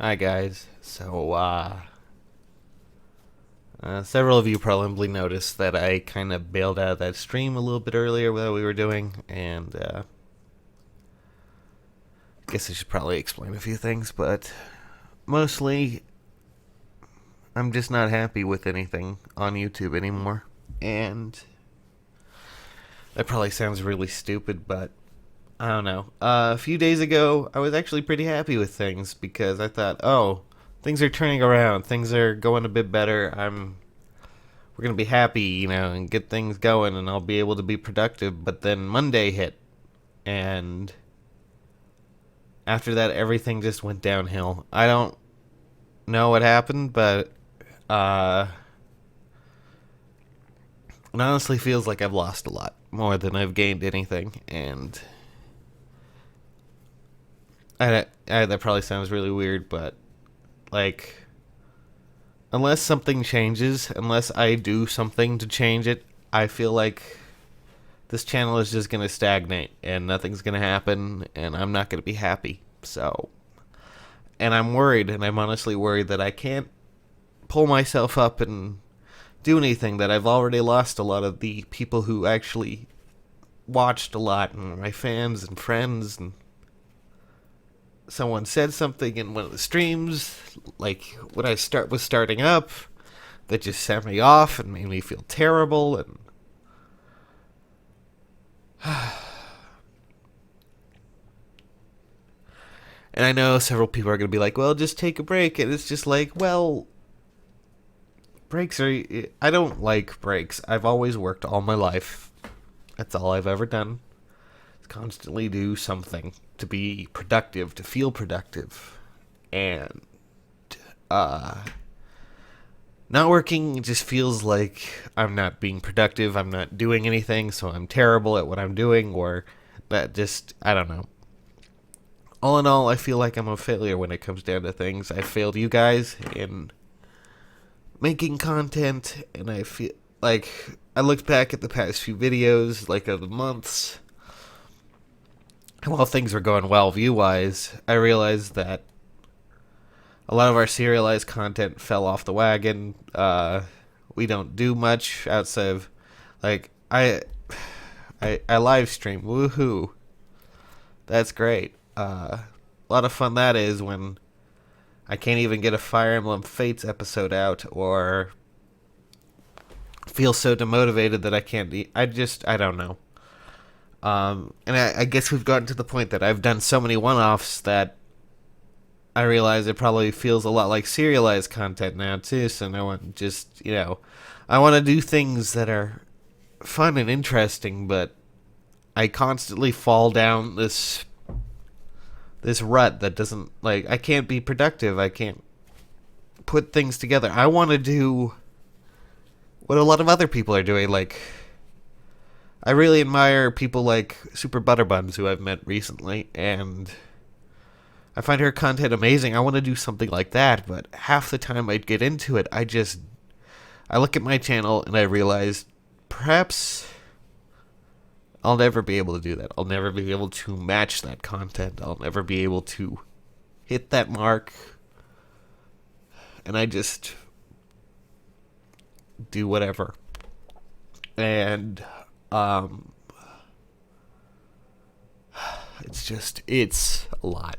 Hi guys. Several of you probably noticed that I kind of bailed out of that stream a little bit earlier that we were doing, and I guess I should probably explain a few things, but mostly I'm just not happy with anything on YouTube anymore, and that probably sounds really stupid, but I don't know. A few days ago, I was actually pretty happy with things because I thought, oh, things are turning around, things are going a bit better. We're gonna be happy, and get things going, and I'll be able to be productive. But then Monday hit, and after that, everything just went downhill. I don't know what happened, but it honestly feels like I've lost a lot more than I've gained anything, and that probably sounds really weird, but like, unless something changes, unless I do something to change it, I feel like this channel is just going to stagnate and nothing's going to happen and I'm not going to be happy. So, and I'm worried, and I'm honestly worried that I can't pull myself up and do anything, that I've already lost a lot of the people who actually watched a lot, and my fans and friends, and someone said something in one of the streams, like when I was starting up, that just set me off and made me feel terrible, and and I know several people are going to be like, well, just take a break. And it's just like, well, breaks are. I don't like breaks. I've always worked all my life. That's all I've ever done. Is constantly do something to be productive, to feel productive. And, not working just feels like I'm not being productive. I'm not doing anything, so I'm terrible at what I'm doing, or that just, I don't know. All in all, I feel like I'm a failure when it comes down to things. I failed you guys in making content, and I feel like I looked back at the past few videos, like of the months, and while things were going well view wise, I realized that a lot of our serialized content fell off the wagon. We don't do much outside of, like, I live stream. Woohoo! That's great. A lot of fun that is when I can't even get a Fire Emblem Fates episode out, or feel so demotivated that I can't. I don't know. And I guess we've gotten to the point that I've done so many one-offs that I realize it probably feels a lot like serialized content now too. So no one just, I want to do things that are fun and interesting, but I constantly fall down this rut that doesn't, like, I can't be productive. I can't put things together. I want to do what a lot of other people are doing. Like, I really admire people like Super Butterbuns, who I've met recently, and I find her content amazing. I want to do something like that, but half the time I'd get into it, I look at my channel and I realize perhaps I'll never be able to do that. I'll never be able to match that content. I'll never be able to hit that mark. And I just do whatever. And it's a lot.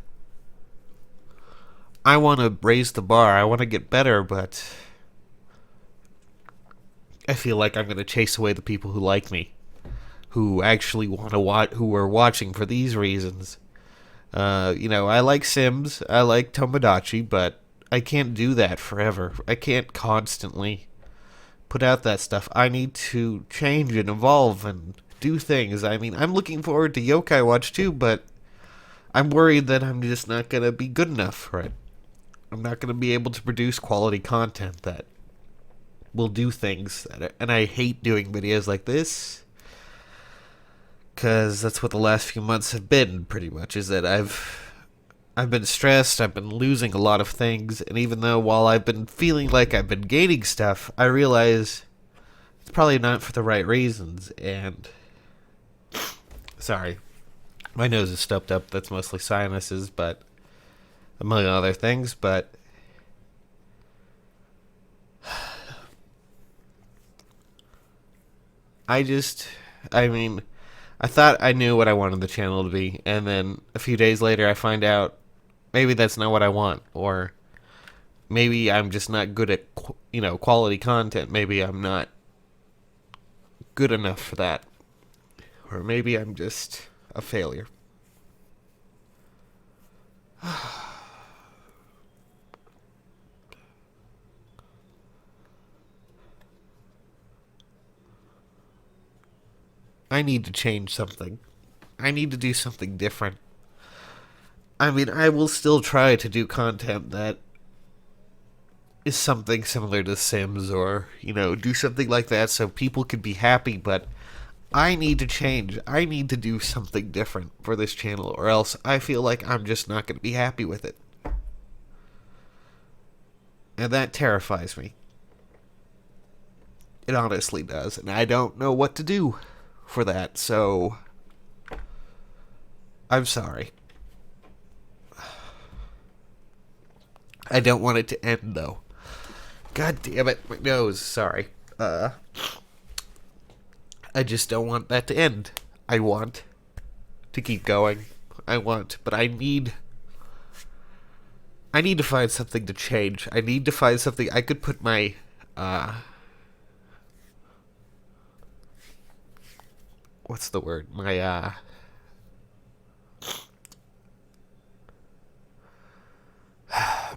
I want to raise the bar. I want to get better, but I feel like I'm going to chase away the people who like me, who actually want to watch, who are watching for these reasons. I like Sims, I like Tomodachi, but I can't do that forever. I can't constantly put out that stuff. I need to change and evolve and do things. I mean, I'm looking forward to Yokai Watch too, but I'm worried that I'm just not going to be good enough for it. I'm not going to be able to produce quality content that will do things. And I hate doing videos like this, because that's what the last few months have been, pretty much, is that I've been stressed, I've been losing a lot of things, and even though while I've been feeling like I've been gaining stuff, I realize it's probably not for the right reasons. And sorry, my nose is stuffed up. That's mostly sinuses, but among other things, but I just, I mean, I thought I knew what I wanted the channel to be, and then a few days later I find out maybe that's not what I want, or maybe I'm just not good at, quality content. Maybe I'm not good enough for that, or maybe I'm just a failure. I need to change something. I need to do something different. I mean, I will still try to do content that is something similar to Sims or, do something like that so people can be happy, but I need to change. I need to do something different for this channel, or else I feel like I'm just not going to be happy with it. And that terrifies me. It honestly does, and I don't know what to do for that, so I'm sorry. I don't want it to end, though. God damn it, my nose. Sorry. I just don't want that to end. I want to keep going. But I need to find something to change. I need to find something I could put my, what's the word?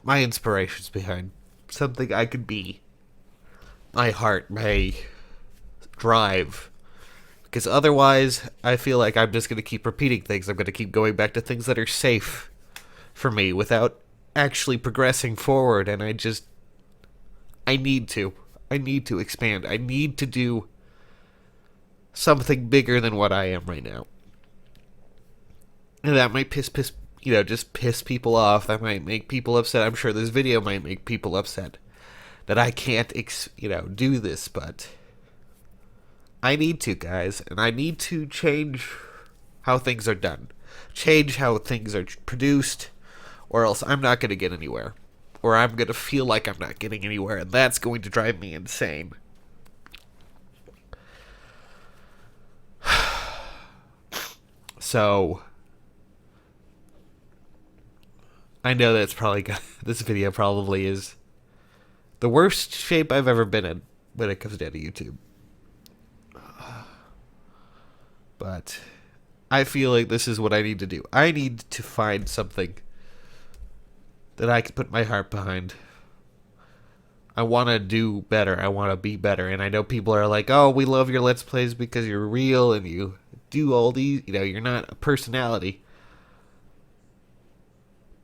My inspirations behind. Something I could be. My heart, my drive. Because otherwise, I feel like I'm just going to keep repeating things. I'm going to keep going back to things that are safe for me without actually progressing forward. And I need to. I need to expand. I need to do something bigger than what I am right now. And that might just piss people off. That might make people upset. I'm sure this video might make people upset that I can't, do this, but I need to, guys, and I need to change how things are done. Change how things are produced, or else I'm not going to get anywhere. Or I'm going to feel like I'm not getting anywhere, and that's going to drive me insane. So I know that's probably this video probably is the worst shape I've ever been in when it comes down to YouTube. But I feel like this is what I need to do. I need to find something that I can put my heart behind. I want to do better. I want to be better. And I know people are like, oh, we love your Let's Plays because you're real and you do all these, you're not a personality.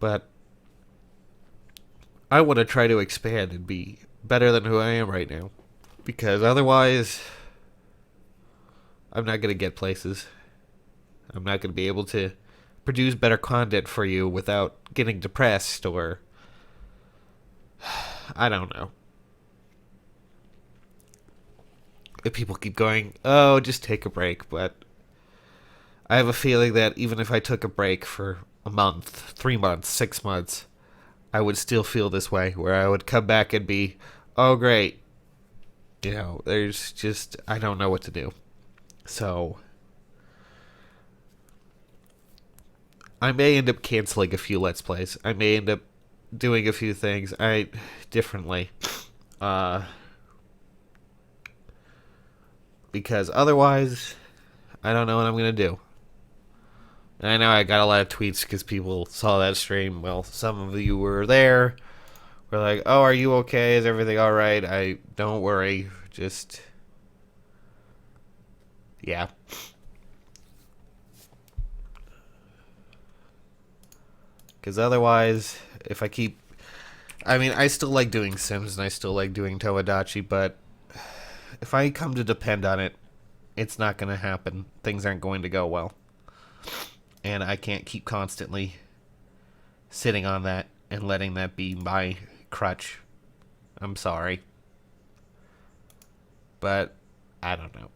But I want to try to expand and be better than who I am right now. Because otherwise, I'm not going to get places. I'm not going to be able to produce better content for you without getting depressed or I don't know. If people keep going, oh, just take a break, but I have a feeling that even if I took a break for a month, 3 months, 6 months, I would still feel this way, where I would come back and be, oh, great. There's just, I don't know what to do. So I may end up canceling a few Let's Plays. I may end up doing a few things differently. Because otherwise, I don't know what I'm going to do. And I know I got a lot of tweets because people saw that stream. Well, some of you were there. We're like, oh, are you okay? Is everything all right? Don't worry. Just, yeah. Because otherwise, if I keep... I mean, I still like doing Sims and I still like doing Tomodachi, but if I come to depend on it, it's not going to happen. Things aren't going to go well. And I can't keep constantly sitting on that and letting that be my crutch. I'm sorry. But I don't know.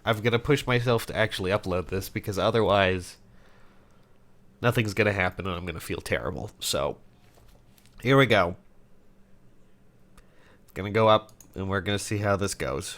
I'm going to push myself to actually upload this because otherwise nothing's going to happen and I'm going to feel terrible. So here we go. It's going to go up and we're going to see how this goes.